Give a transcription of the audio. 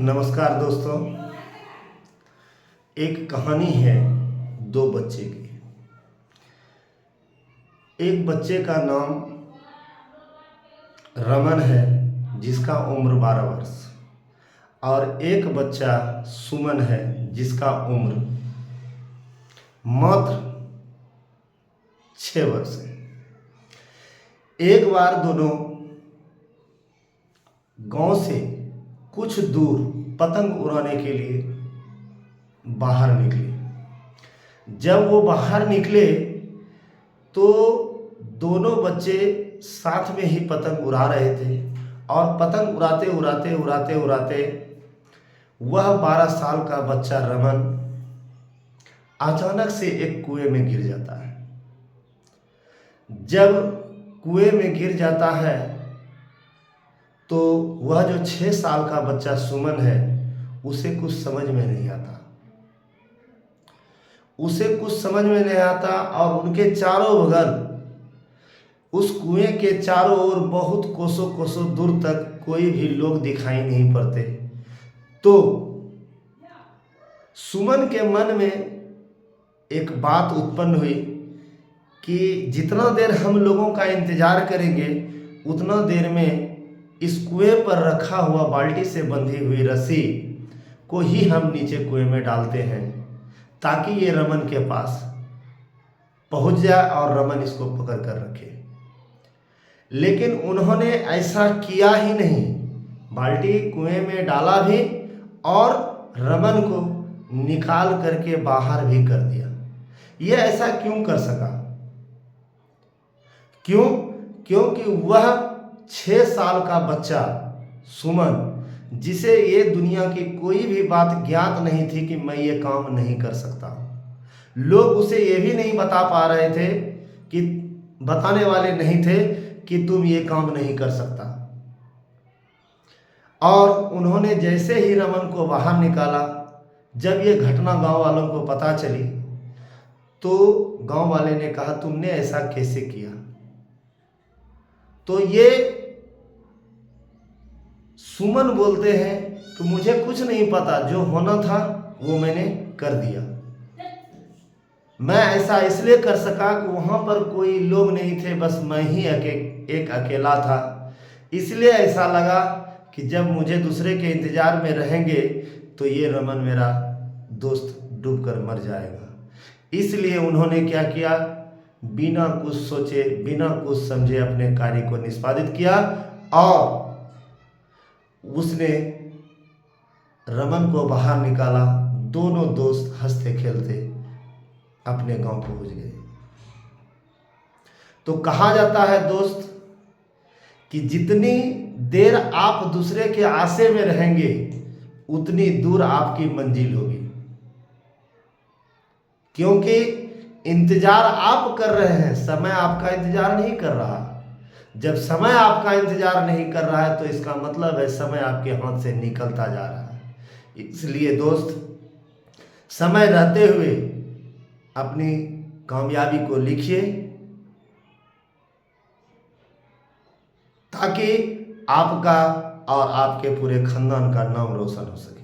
नमस्कार दोस्तों। एक कहानी है दो बच्चे की। एक बच्चे का नाम रमन है जिसका उम्र 12 वर्ष और एक बच्चा सुमन है जिसका उम्र मात्र 6 वर्ष है। एक बार दोनों गांव से कुछ दूर पतंग उड़ाने के लिए बाहर निकले। जब वो बाहर निकले तो दोनों बच्चे साथ में ही पतंग उड़ा रहे थे और पतंग उड़ाते उड़ाते उड़ाते उड़ाते वह 12 साल का बच्चा रमन अचानक से एक कुएं में गिर जाता है। जब कुएं में गिर जाता है तो वह जो 6 साल का बच्चा सुमन है उसे कुछ समझ में नहीं आता। और उनके चारों बगल उस कुएं के चारों ओर बहुत कोसों कोसों दूर तक कोई भी लोग दिखाई नहीं पड़ते। तो सुमन के मन में एक बात उत्पन्न हुई कि जितना देर हम लोगों का इंतजार करेंगे उतना देर में इस कुएं पर रखा हुआ बाल्टी से बंधी हुई रस्सी को ही हम नीचे कुएं में डालते हैं ताकि ये रमन के पास पहुंच जाए और रमन इसको पकड़ कर रखे। लेकिन उन्होंने ऐसा किया ही नहीं। बाल्टी कुएं में डाला भी और रमन को निकाल करके बाहर भी कर दिया। ये ऐसा क्यों कर सका? क्योंकि वह 6 साल का बच्चा सुमन, जिसे ये दुनिया की कोई भी बात ज्ञात नहीं थी कि मैं ये काम नहीं कर सकता। लोग उसे ये भी नहीं बताने वाले नहीं थे कि तुम ये काम नहीं कर सकता। और उन्होंने जैसे ही रमन को बाहर निकाला, जब ये घटना गांव वालों को पता चली तो गांव वाले ने कहा तुमने ऐसा कैसे किया? तो ये सुमन बोलते हैं कि मुझे कुछ नहीं पता, जो होना था वो मैंने कर दिया। मैं ऐसा इसलिए कर सका कि वहां पर कोई लोग नहीं थे, बस मैं ही एक अकेला था। इसलिए ऐसा लगा कि जब मुझे दूसरे के इंतजार में रहेंगे तो ये रमन मेरा दोस्त डूबकर मर जाएगा। इसलिए उन्होंने क्या किया, बिना कुछ सोचे बिना कुछ समझे अपने कार्य को निष्पादित किया और उसने रमन को बाहर निकाला। दोनों दोस्त हंसते खेलते अपने गांव पहुंच गए। तो कहा जाता है दोस्त कि जितनी देर आप दूसरे के आशे में रहेंगे उतनी दूर आपकी मंजिल होगी। क्योंकि इंतजार आप कर रहे हैं, समय आपका इंतजार नहीं कर रहा। जब समय आपका इंतजार नहीं कर रहा है तो इसका मतलब है समय आपके हाथ से निकलता जा रहा है। इसलिए दोस्त, समय रहते हुए अपनी कामयाबी को लिखिए ताकि आपका और आपके पूरे खानदान का नाम रोशन हो सके।